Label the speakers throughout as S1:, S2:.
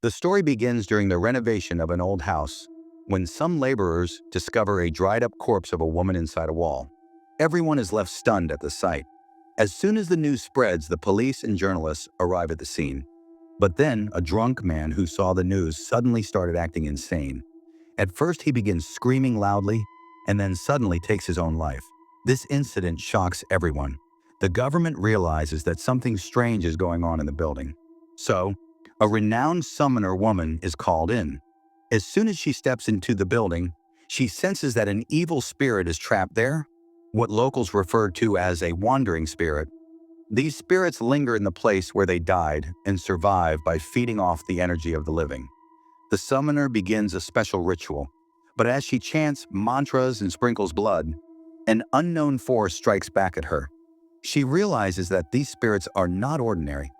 S1: The story begins during the renovation of an old house, when some laborers discover a dried-up corpse of a woman inside a wall. Everyone is left stunned at the sight. As soon as the news spreads, the police and journalists arrive at the scene. But then, a drunk man who saw the news suddenly started acting insane. At first, he begins screaming loudly, and then suddenly takes his own life. This incident shocks everyone. The government realizes that something strange is going on in the building. So, a renowned summoner woman is called in. As soon as she steps into the building, she senses that an evil spirit is trapped there, what locals refer to as a wandering spirit. These spirits linger in the place where they died and survive by feeding off the energy of the living. The summoner begins a special ritual, but as she chants mantras and sprinkles blood, an unknown force strikes back at her. She realizes that these spirits are not ordinary.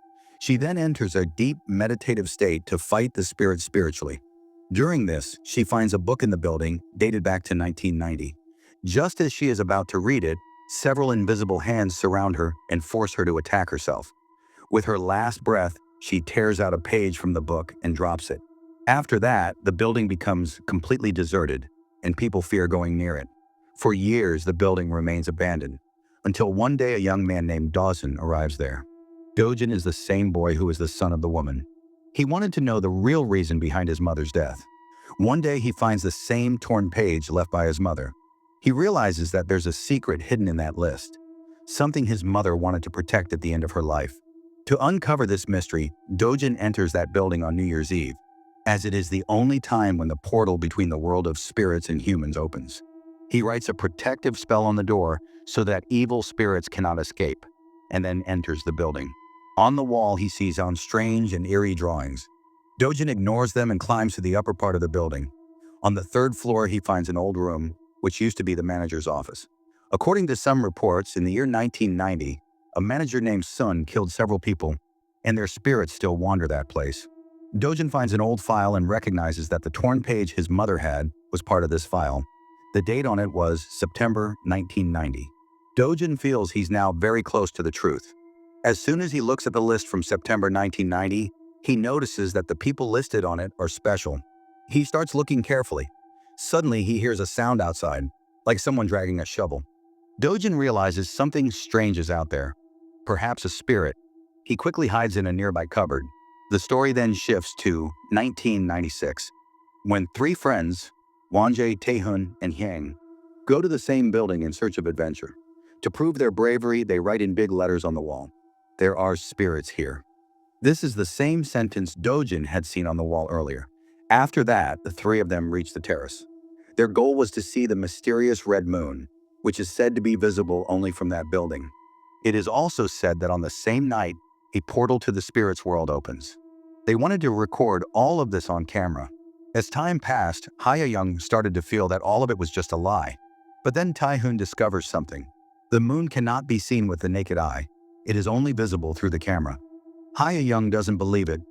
S1: She then enters a deep meditative state to fight the spirits spiritually. During this, she finds a book in the building dated back to 1990. Just as she is about to read it, several invisible hands surround her and force her to attack herself. With her last breath, she tears out a page from the book and drops it. After that, the building becomes completely deserted, and people fear going near it. For years, the building remains abandoned, until one day a young man named Do-jin arrives there. Do-jin is the same boy who is the son of the woman. He wanted to know the real reason behind his mother's death. One day, he finds the same torn page left by his mother. He realizes that there's a secret hidden in that list, something his mother wanted to protect at the end of her life. To uncover this mystery, Do-jin enters that building on New Year's Eve, as it is the only time when the portal between the world of spirits and humans opens. He writes a protective spell on the door so that evil spirits cannot escape, and then enters the building. On the wall, he sees some strange and eerie drawings. Do-jin ignores them and climbs to the upper part of the building. On the third floor, he finds an old room, which used to be the manager's office. According to some reports, in the year 1990, a manager named Sun killed several people, and their spirits still wander that place. Do-jin finds an old file and recognizes that the torn page his mother had was part of this file. The date on it was September 1990. Do-jin feels he's now very close to the truth. As soon as he looks at the list from September 1990, he notices that the people listed on it are special. He starts looking carefully. Suddenly, he hears a sound outside, like someone dragging a shovel. Do-jin realizes something strange is out there, perhaps a spirit. He quickly hides in a nearby cupboard. The story then shifts to 1996, when three friends, Wonjae, Taehoon, and Hyang, go to the same building in search of adventure. To prove their bravery, they write in big letters on the wall, "There are spirits here." This is the same sentence Do-jin had seen on the wall earlier. After that, the three of them reach the terrace. Their goal was to see the mysterious red moon, which is said to be visible only from that building. It is also said that on the same night, a portal to the spirit's world opens. They wanted to record all of this on camera. As time passed, Hye-young started to feel that all of it was just a lie. But then Taehoon discovers something. The moon cannot be seen with the naked eye. It is only visible through the camera. Hye-young doesn't believe it,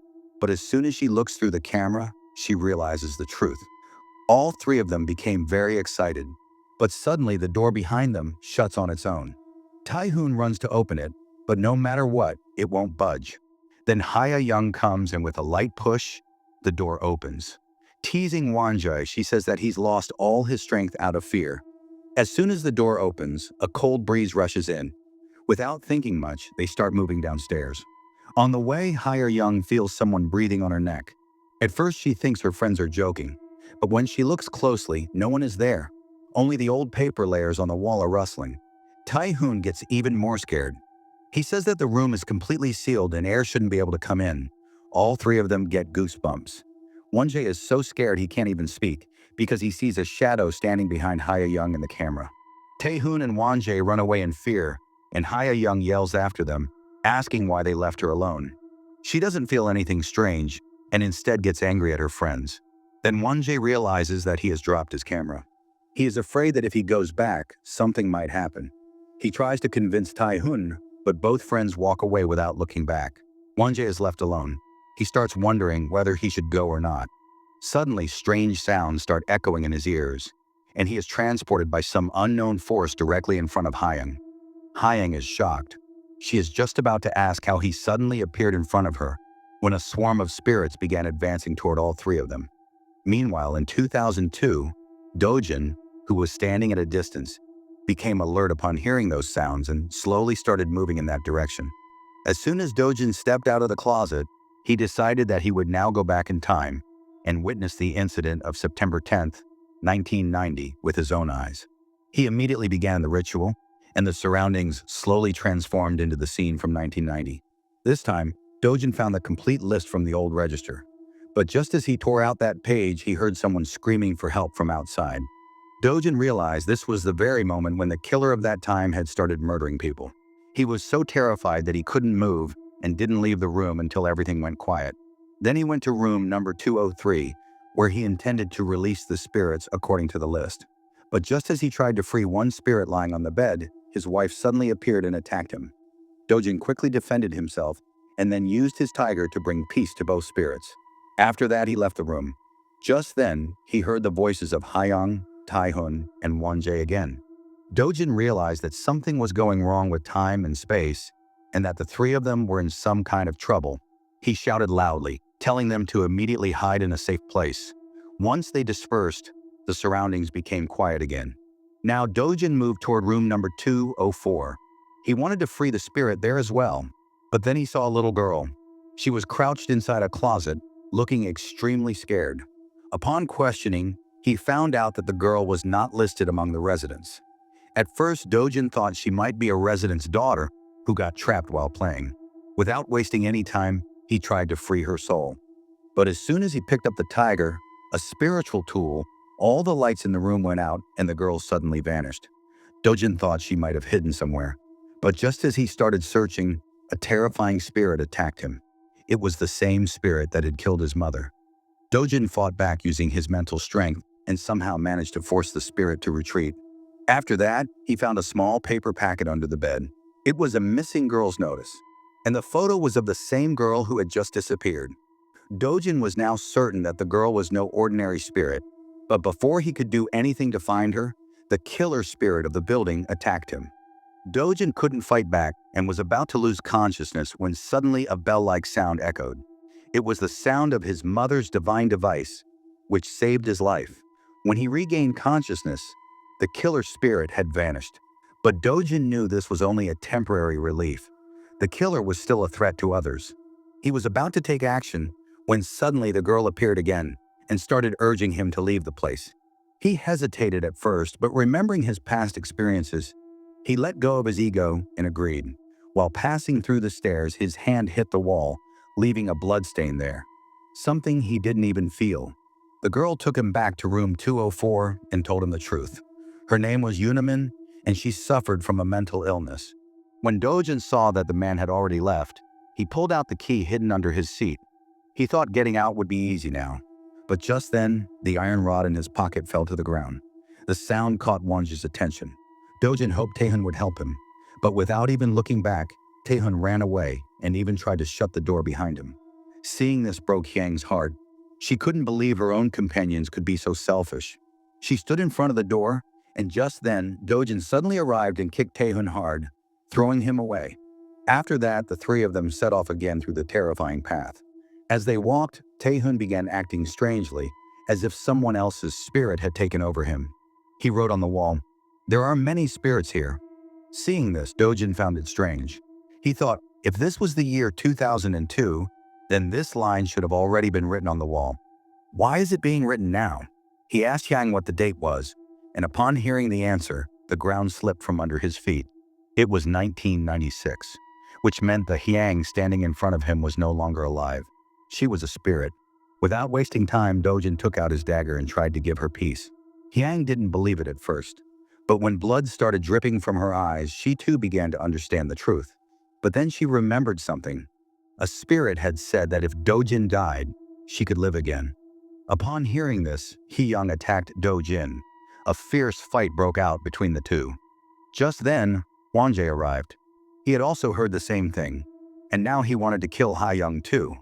S1: but as soon as she looks through the camera, she realizes the truth. All three of them became very excited, but suddenly the door behind them shuts on its own. Taehoon runs to open it, but no matter what, it won't budge. Then Hye-young comes and with a light push, the door opens. Teasing Wonjae, she says that he's lost all his strength out of fear. As soon as the door opens, a cold breeze rushes in. Without thinking much, they start moving downstairs. On the way, Hye-young feels someone breathing on her neck. At first, she thinks her friends are joking, but when she looks closely, no one is there. Only the old paper layers on the wall are rustling. Taehoon gets even more scared. He says that the room is completely sealed and air shouldn't be able to come in. All three of them get goosebumps. Wonjae is so scared he can't even speak because he sees a shadow standing behind Hye-young in the camera. Taehoon and Wonjae run away in fear, and Hye-young yells after them, asking why they left her alone. She doesn't feel anything strange and instead gets angry at her friends. Then Wonjae realizes that he has dropped his camera. He is afraid that if he goes back, something might happen. He tries to convince Taehoon, but both friends walk away without looking back. Wonjae is left alone. He starts wondering whether he should go or not. Suddenly, strange sounds start echoing in his ears, and he is transported by some unknown force directly in front of Hyung. Hyung is shocked. She is just about to ask how he suddenly appeared in front of her, when a swarm of spirits began advancing toward all three of them. Meanwhile, in 2002, Do-jin, who was standing at a distance, became alert upon hearing those sounds and slowly started moving in that direction. As soon as Do-jin stepped out of the closet, he decided that he would now go back in time and witness the incident of September 10th, 1990 with his own eyes. He immediately began the ritual, and the surroundings slowly transformed into the scene from 1990. This time, Do-jin found the complete list from the old register. But just as he tore out that page, he heard someone screaming for help from outside. Do-jin realized this was the very moment when the killer of that time had started murdering people. He was so terrified that he couldn't move and didn't leave the room until everything went quiet. Then he went to room number 203, where he intended to release the spirits according to the list. But just as he tried to free one spirit lying on the bed, his wife suddenly appeared and attacked him. Do-jin quickly defended himself and then used his tiger to bring peace to both spirits. After that, he left the room. Just then, he heard the voices of Hyung, Tae-hun, and Won-jae again. Do-jin realized that something was going wrong with time and space, and that the three of them were in some kind of trouble. He shouted loudly, telling them to immediately hide in a safe place. Once they dispersed, the surroundings became quiet again. Now Do-jin moved toward room number 204. He wanted to free the spirit there as well, but then he saw a little girl. She was crouched inside a closet, looking extremely scared. Upon questioning, he found out that the girl was not listed among the residents. At first, Do-jin thought she might be a resident's daughter who got trapped while playing. Without wasting any time, he tried to free her soul. But as soon as he picked up the tiger, a spiritual tool, all the lights in the room went out and the girl suddenly vanished. Do-jin thought she might have hidden somewhere. But just as he started searching, a terrifying spirit attacked him. It was the same spirit that had killed his mother. Do-jin fought back using his mental strength and somehow managed to force the spirit to retreat. After that, he found a small paper packet under the bed. It was a missing girl's notice, and the photo was of the same girl who had just disappeared. Do-jin was now certain that the girl was no ordinary spirit, but before he could do anything to find her, the killer spirit of the building attacked him. Do-jin couldn't fight back and was about to lose consciousness when suddenly a bell-like sound echoed. It was the sound of his mother's divine device, which saved his life. When he regained consciousness, the killer spirit had vanished. But Do-jin knew this was only a temporary relief. The killer was still a threat to others. He was about to take action when suddenly the girl appeared again and started urging him to leave the place. He hesitated at first, but remembering his past experiences, he let go of his ego and agreed. While passing through the stairs, his hand hit the wall, leaving a bloodstain there. Something he didn't even feel. The girl took him back to room 204 and told him the truth. Her name was Yunamin, and she suffered from a mental illness. When Do-jin saw that the man had already left, he pulled out the key hidden under his seat. He thought getting out would be easy now. But just then, the iron rod in his pocket fell to the ground. The sound caught Won-jae's attention. Do-jin hoped Tae-hun would help him, but without even looking back, Tae-hun ran away and even tried to shut the door behind him. Seeing this broke Hyang's heart. She couldn't believe her own companions could be so selfish. She stood in front of the door, and just then, Do-jin suddenly arrived and kicked Tae-hun hard, throwing him away. After that, the three of them set off again through the terrifying path. As they walked, Tae-hun began acting strangely, as if someone else's spirit had taken over him. He wrote on the wall, "There are many spirits here." Seeing this, Do-jin found it strange. He thought, if this was the year 2002, then this line should have already been written on the wall. Why is it being written now? He asked Hyang what the date was, and upon hearing the answer, the ground slipped from under his feet. It was 1996, which meant the Hyang standing in front of him was no longer alive. She was a spirit. Without wasting time, Do-jin took out his dagger and tried to give her peace. Hyang didn't believe it at first, but when blood started dripping from her eyes, she too began to understand the truth. But then she remembered something. A spirit had said that if Do-jin died, she could live again. Upon hearing this, Hyang attacked Do-jin. A fierce fight broke out between the two. Just then, Won-jae arrived. He had also heard the same thing, and now he wanted to kill Hyung too.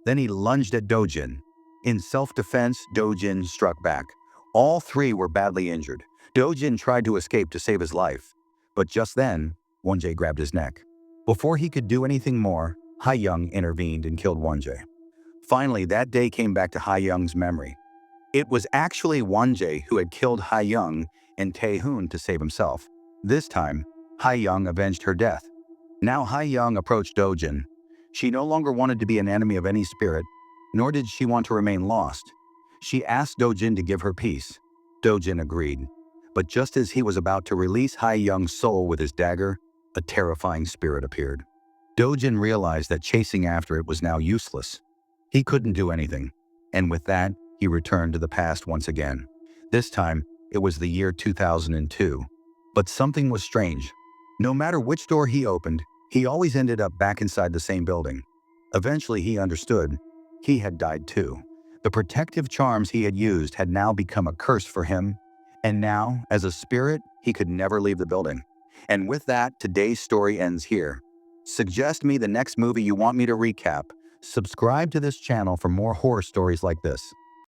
S1: Then he lunged at Do-jin. In self-defense, Do-jin struck back. All three were badly injured. Do-jin tried to escape to save his life, but just then, Won-jae grabbed his neck. Before he could do anything more, Ha-young intervened and killed Won-jae. Finally, that day came back to Ha-young's memory. It was actually Won-jae who had killed Ha-young and Tae-hoon to save himself. This time, Ha-young avenged her death. Now Ha-young approached Do-jin. She no longer wanted to be an enemy of any spirit, nor did she want to remain lost. She asked Do-jin to give her peace. Do-jin agreed. But just as he was about to release Ha-young's soul with his dagger, a terrifying spirit appeared. Do-jin realized that chasing after it was now useless. He couldn't do anything, and with that, he returned to the past once again. This time, it was the year 2002. But something was strange. No matter which door he opened, he always ended up back inside the same building. Eventually, he understood. He had died too. The protective charms he had used had now become a curse for him, and now, as a spirit, he could never leave the building. And with that, today's story ends here. Suggest me the next movie you want me to recap. Subscribe to this channel for more horror stories like this.